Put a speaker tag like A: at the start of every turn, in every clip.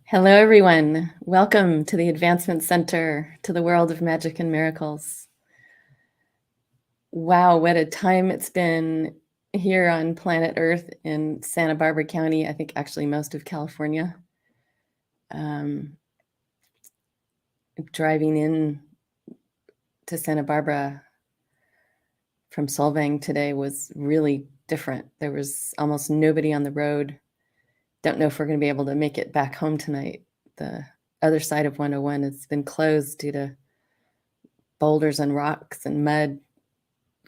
A: Hello, everyone. Welcome to the Advancement Center, to the world of magic and miracles. Wow, what a time it's been here on planet Earth in Santa Barbara County, I think actually most of California. Driving in to Santa Barbara from Solvang today was really different. There was almost nobody on the road. Don't know if we're going to be able to make it back home tonight. The other side of 101 has been closed due to boulders and rocks and mud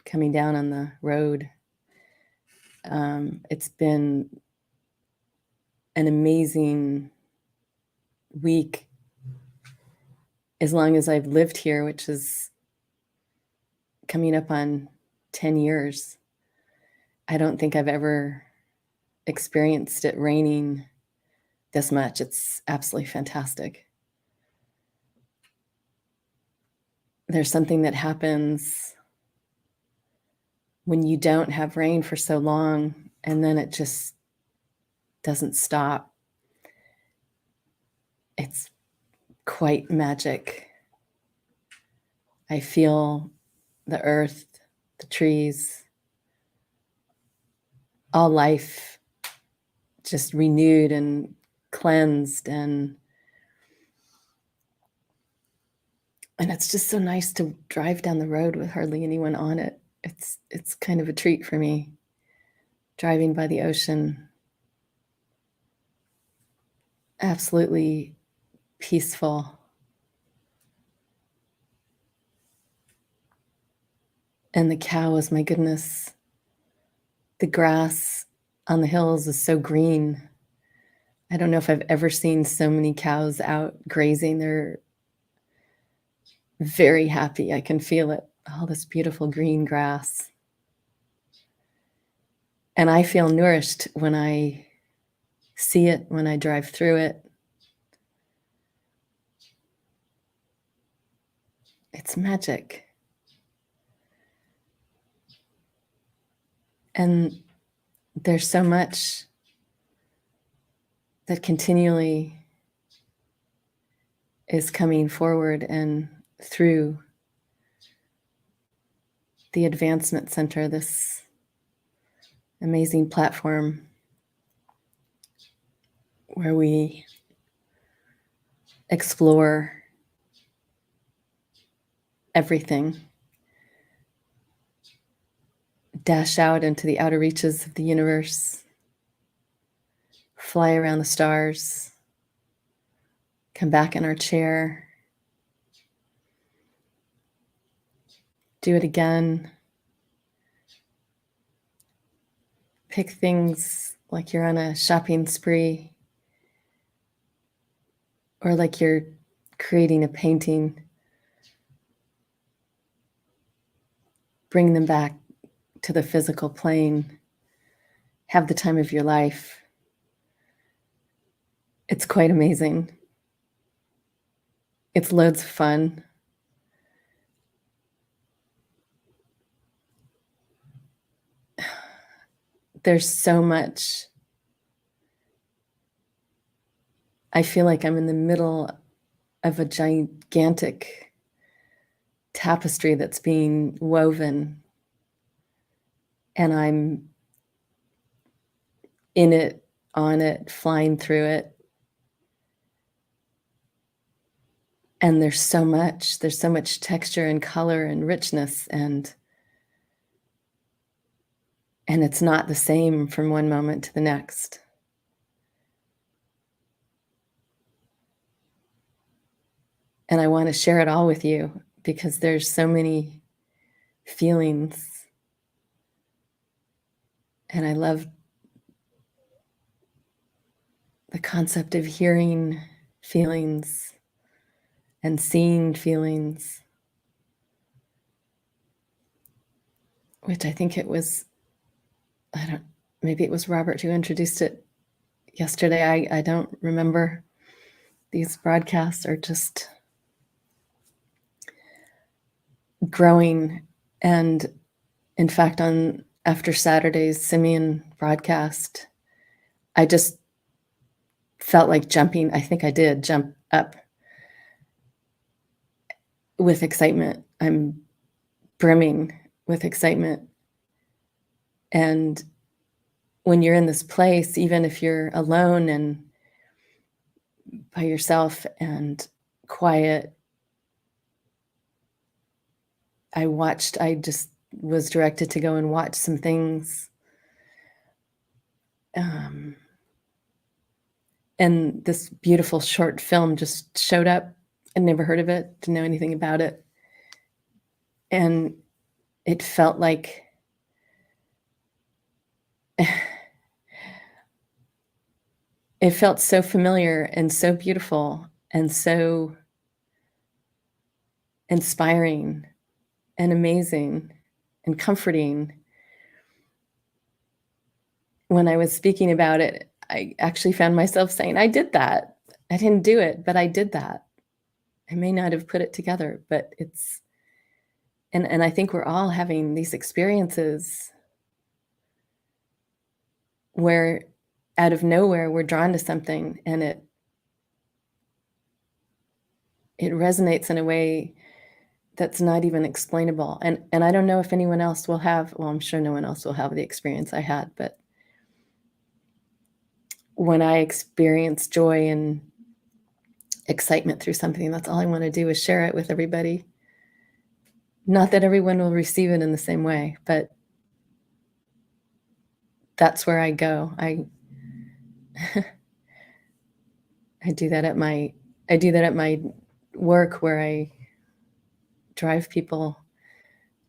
A: coming down on the road. It's been an amazing week as long as I've lived here, which is coming up on 10 years. I don't think I've ever experienced it raining this much. It's absolutely fantastic. There's something that happens when you don't have rain for so long, and then it just doesn't stop. It's quite magic. I feel the earth, the trees, all life just renewed and cleansed, and it's just so nice to drive down the road with hardly anyone on it. It's kind of a treat for me, driving by the ocean. Absolutely peaceful. And the cows, my goodness, the grass on the hills is so green. I don't know if I've ever seen so many cows out grazing. They're very happy. I can feel it, all this beautiful green grass. And I feel nourished when I see it, when I drive through it. It's magic. And there's so much that continually is coming forward and through the Advancement Center, this amazing platform where we explore everything, dash out into the outer reaches of the universe, fly around the stars, come back in our chair, do it again, pick things like you're on a shopping spree or like you're creating a painting, bring them back to the physical plane, have the time of your life. It's quite amazing. It's loads of fun. There's so much. I feel like I'm in the middle of a gigantic tapestry that's being woven, and I'm in it, on it, flying through it. And there's so much texture and color and richness, and it's not the same from one moment to the next. And I want to share it all with you because there's so many feelings. And I love the concept of hearing feelings and seeing feelings, which I think it was, maybe it was Robert who introduced it yesterday. I don't remember. These broadcasts are just growing. And in fact, after Saturday's Simeon broadcast, I just felt like jumping. I think I did jump up with excitement. I'm brimming with excitement. And when you're in this place, even if you're alone and by yourself and quiet, I just was directed to go and watch some things. Um, and this beautiful short film just showed up. I'd never heard of it, didn't know anything about it. And it felt like it felt so familiar and so beautiful and so inspiring and amazing and comforting. When I was speaking about it, I actually found myself saying, "I did that. I didn't do it, but I did that. I may not have put it together, but it's." And I think we're all having these experiences where out of nowhere we're drawn to something and it resonates in a way that's not even explainable. And I don't know if anyone else will have, well, I'm sure no one else will have the experience I had, but when I experience joy and excitement through something, that's all I want to do is share it with everybody. Not that everyone will receive it in the same way, but that's where I go. I do that at my work where I drive people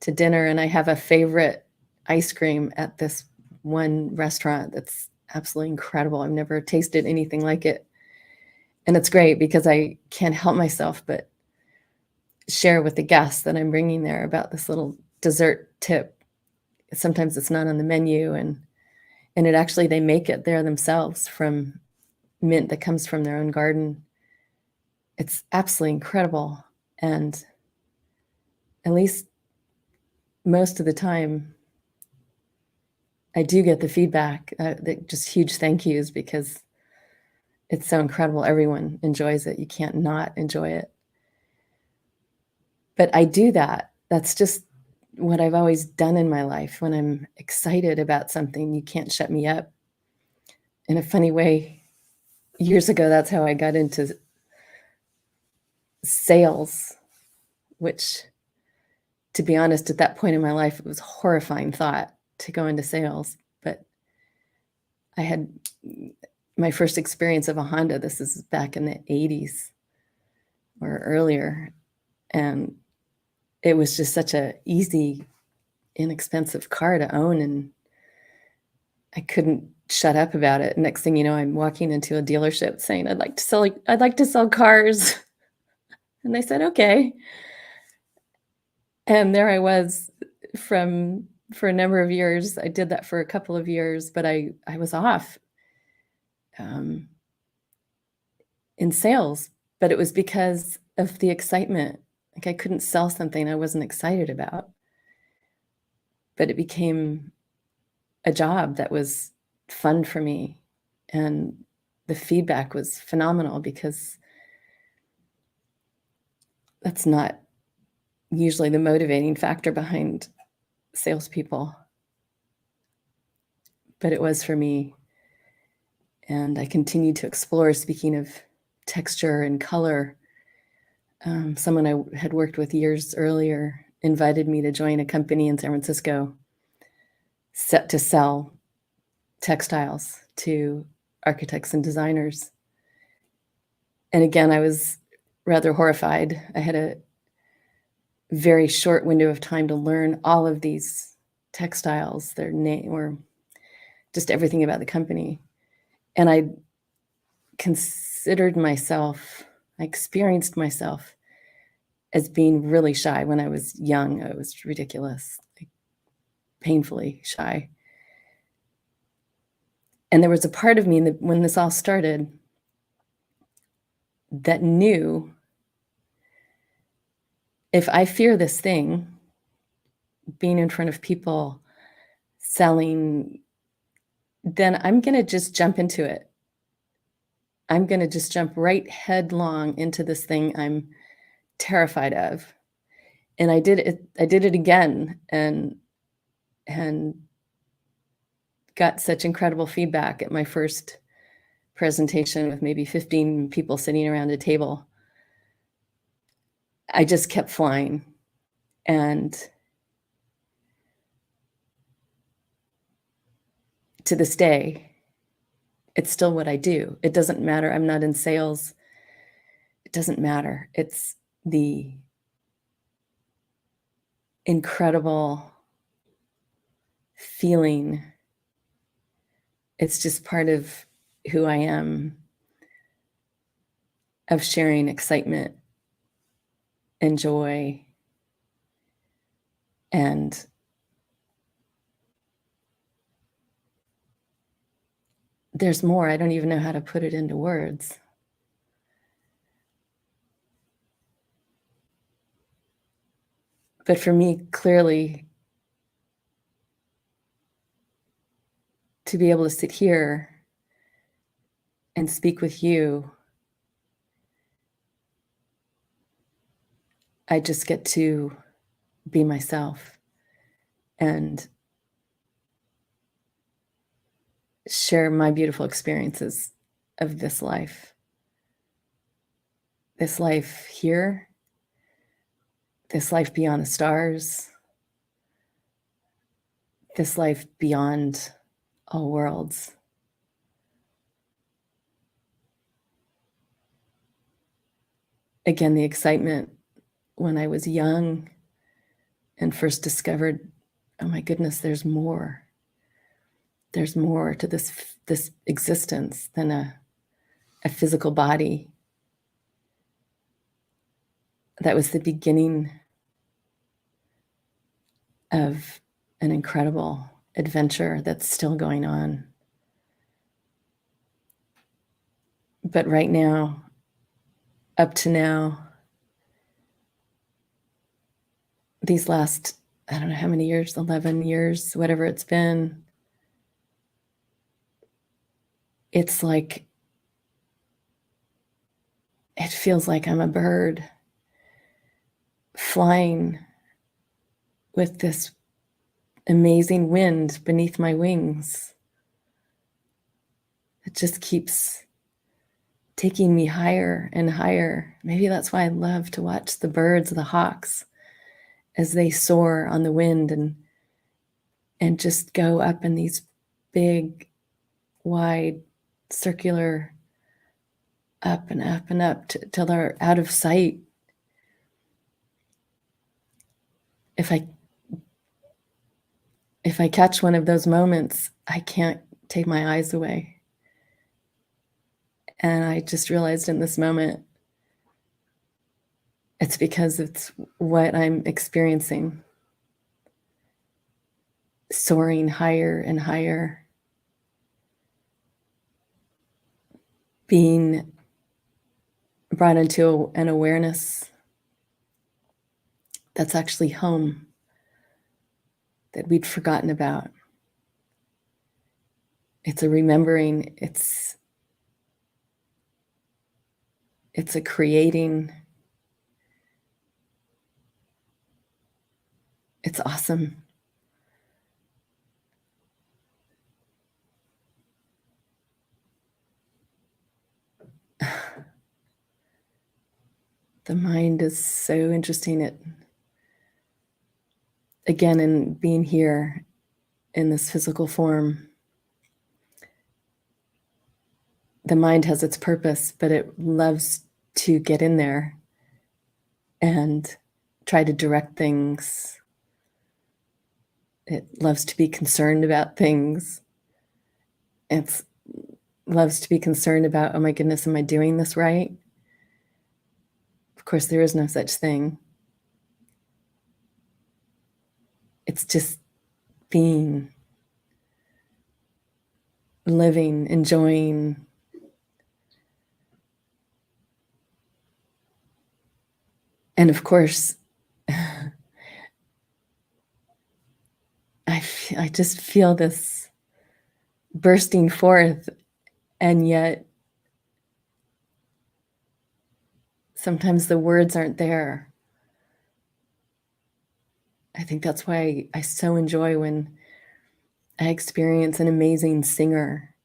A: to dinner, and I have a favorite ice cream at this one restaurant that's absolutely incredible. I've never tasted anything like it. And it's great because I can't help myself but share with the guests that I'm bringing there about this little dessert tip. Sometimes it's not on the menu, and it actually they make it there themselves from mint that comes from their own garden. It's absolutely incredible, and at least most of the time, I do get the feedback, that just huge thank yous because it's so incredible. Everyone enjoys it. You can't not enjoy it. But I do that. That's just what I've always done in my life. When I'm excited about something, you can't shut me up. In a funny way, years ago, that's how I got into sales, which, to be honest, at that point in my life, it was a horrifying thought to go into sales. But I had my first experience of a Honda. This is back in the 80s or earlier. And it was just such a easy, inexpensive car to own, and I couldn't shut up about it. Next thing you know, I'm walking into a dealership saying, I'd like to sell cars." And they said, "Okay." And there I was for a number of years. I did that for a couple of years, but I was off um, in sales, but it was because of the excitement. Like I couldn't sell something I wasn't excited about, but it became a job that was fun for me. And the feedback was phenomenal because that's not usually the motivating factor behind salespeople, but it was for me. And I continued to explore. Speaking of texture and color, someone I had worked with years earlier invited me to join a company in San Francisco set to sell textiles to architects and designers. And again, I was rather horrified. I had a very short window of time to learn all of these textiles, their name, or just everything about the company. And I experienced myself as being really shy when I was young. I was ridiculous, like painfully shy. And there was a part of me when this all started that knew if I fear this thing, being in front of people, selling, then I'm going to just jump into it. I'm going to just jump right headlong into this thing I'm terrified of. And I did it again and got such incredible feedback at my first presentation with maybe 15 people sitting around a table. I just kept flying. And to this day, it's still what I do. It doesn't matter. I'm not in sales. It doesn't matter. It's the incredible feeling. It's just part of who I am, of sharing excitement and joy. And there's more. I don't even know how to put it into words. But for me, clearly, to be able to sit here and speak with you, I just get to be myself and share my beautiful experiences of this life here, this life beyond the stars, this life beyond all worlds. Again, the excitement when I was young and first discovered, oh my goodness, there's more. There's more to this existence than a physical body. That was the beginning of an incredible adventure that's still going on. But right now, up to now, these last, I don't know how many years, 11 years, whatever it's been, it's like, it feels like I'm a bird flying with this amazing wind beneath my wings. It just keeps taking me higher and higher. Maybe that's why I love to watch the birds, the hawks, as they soar on the wind and just go up in these big, wide, circular, up and up and up till they're out of sight. If I catch one of those moments, I can't take my eyes away. And I just realized in this moment, it's because it's what I'm experiencing. Soaring higher and higher. Being brought into an awareness that's actually home, that we'd forgotten about. It's a remembering, it's a creating. It's awesome. The mind is so interesting. It, again, in being here in this physical form, the mind has its purpose, but it loves to get in there and try to direct things. It loves to be concerned about things. It loves to be concerned about, oh my goodness, am I doing this right? Of course, there is no such thing. It's just being, living, enjoying. And of course, I just feel this bursting forth, and yet Sometimes the words aren't there. I think that's why I so enjoy when I experience an amazing singer.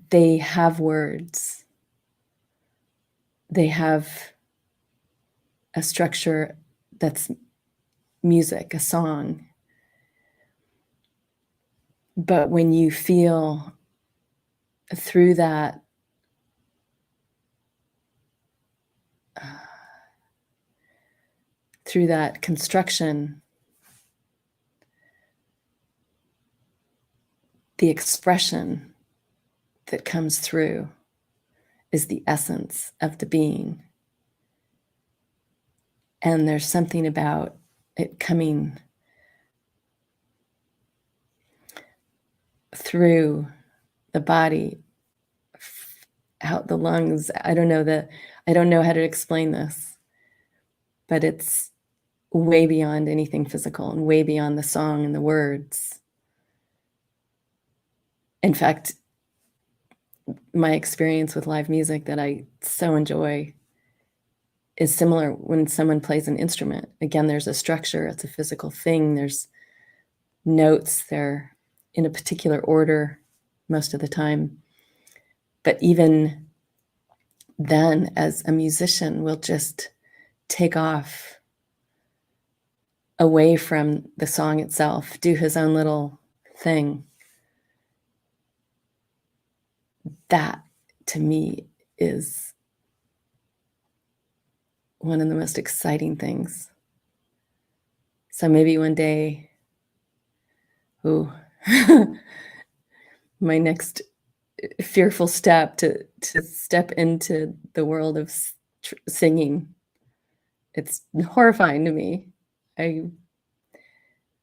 A: They have words. They have a structure that's music, a song. But when you feel through that construction, the expression that comes through is the essence of the being. And there's something about it coming through the body, out the lungs. I don't know how to explain this, but it's way beyond anything physical and way beyond the song and the words. In fact, my experience with live music that I so enjoy is similar when someone plays an instrument. Again, there's a structure, it's a physical thing, there's notes, they're in a particular order most of the time. But even then, as a musician, we'll just take off away from the song itself, do his own little thing. That, to me, is one of the most exciting things. So maybe one day, my next fearful step to step into the world of singing. It's horrifying to me.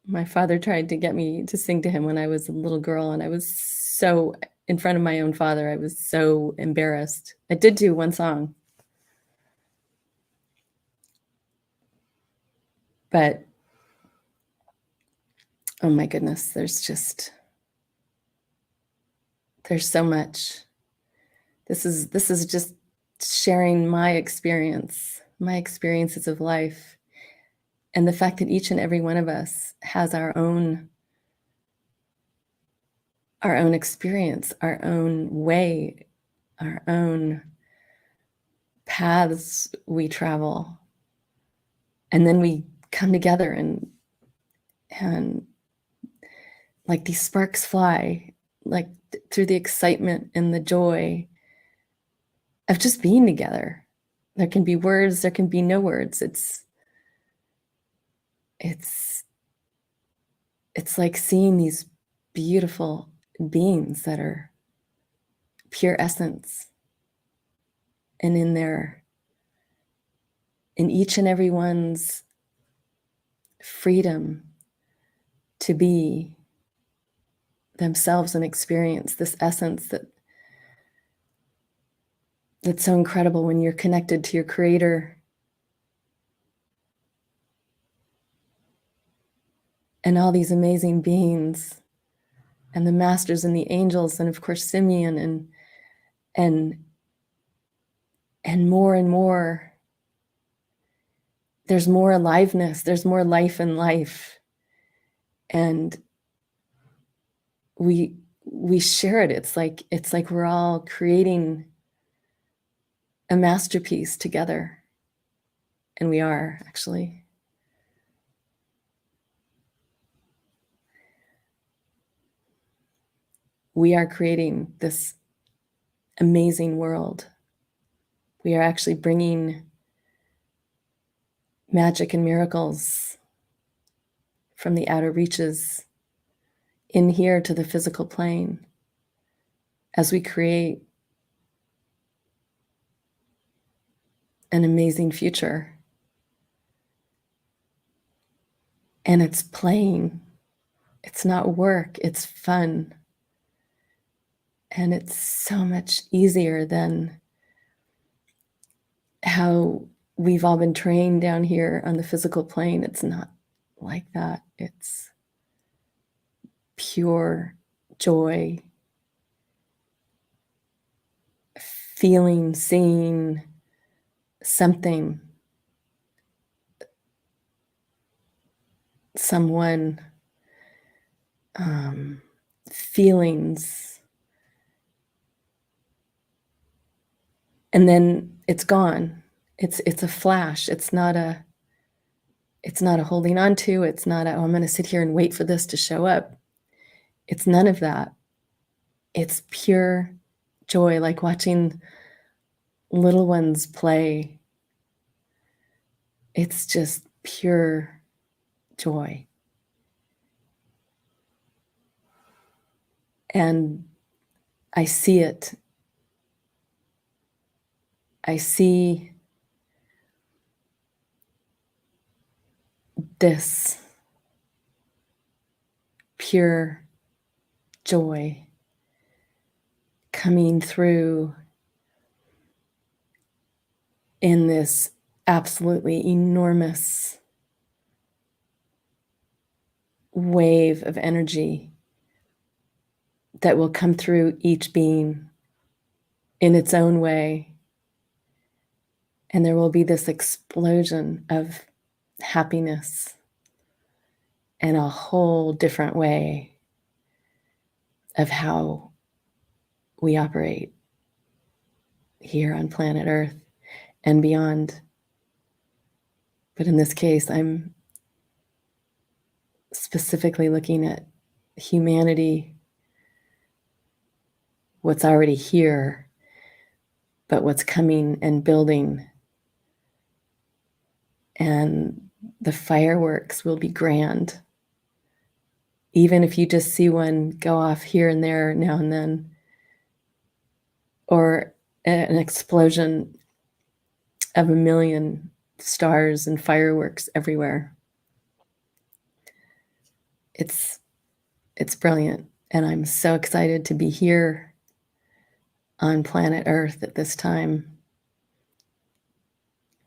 A: My father tried to get me to sing to him when I was a little girl, and I was so, in front of my own father, I was so embarrassed. I did do one song. But, oh my goodness, there's so much. This is just sharing my experiences of life, and the fact that each and every one of us has our own experience, our own way, our own paths we travel. And then we come together and like these sparks fly, like through the excitement and the joy of just being together. There can be words, there can be no words. It's like seeing these beautiful beings that are pure essence. And in each and every one's freedom to be themselves and experience this essence that's so incredible when you're connected to your creator. And all these amazing beings and the masters and the angels, and of course Simeon and more and more. There's more aliveness, there's more life in life. And we share it. It's like we're all creating a masterpiece together. And we are, actually. We are creating this amazing world. We are actually bringing magic and miracles from the outer reaches in here to the physical plane as we create an amazing future. And it's playing. It's not work, it's fun. And it's so much easier than how we've all been trained down here on the physical plane. It's not like that. It's pure joy, feeling, seeing something, someone, feelings, and then it's gone. It's a flash. It's not a holding on to, it's not a, "Oh, I'm gonna sit here and wait for this to show up." It's none of that. It's pure joy, like watching little ones play. It's just pure joy. And I see it. I see this pure joy coming through in this absolutely enormous wave of energy that will come through each being in its own way. And there will be this explosion of happiness and a whole different way of how we operate here on planet Earth and beyond. But in this case, I'm specifically looking at humanity, what's already here, but what's coming and building. And the fireworks will be grand. Even if you just see one go off here and there now and then, or an explosion of a million stars and fireworks everywhere. It's brilliant, and I'm so excited to be here on planet Earth at this time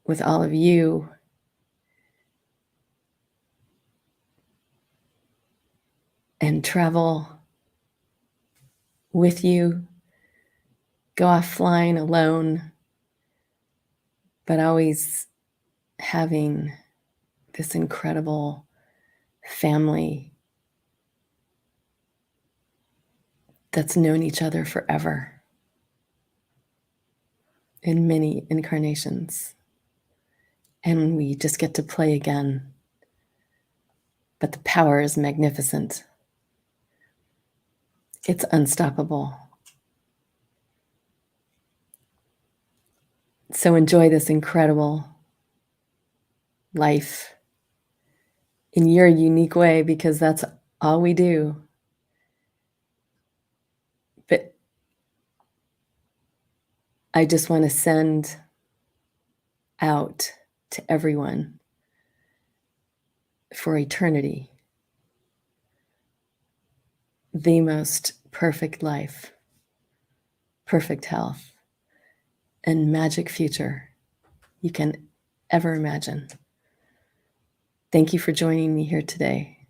A: with all of you. And travel with you, go off flying alone, but always having this incredible family that's known each other forever in many incarnations. And we just get to play again. But the power is magnificent. It's unstoppable. So enjoy this incredible life in your unique way, because that's all we do. But I just want to send out to everyone for eternity the most perfect life, perfect health, and magic future you can ever imagine. Thank you for joining me here today.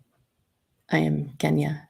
A: I am Genya.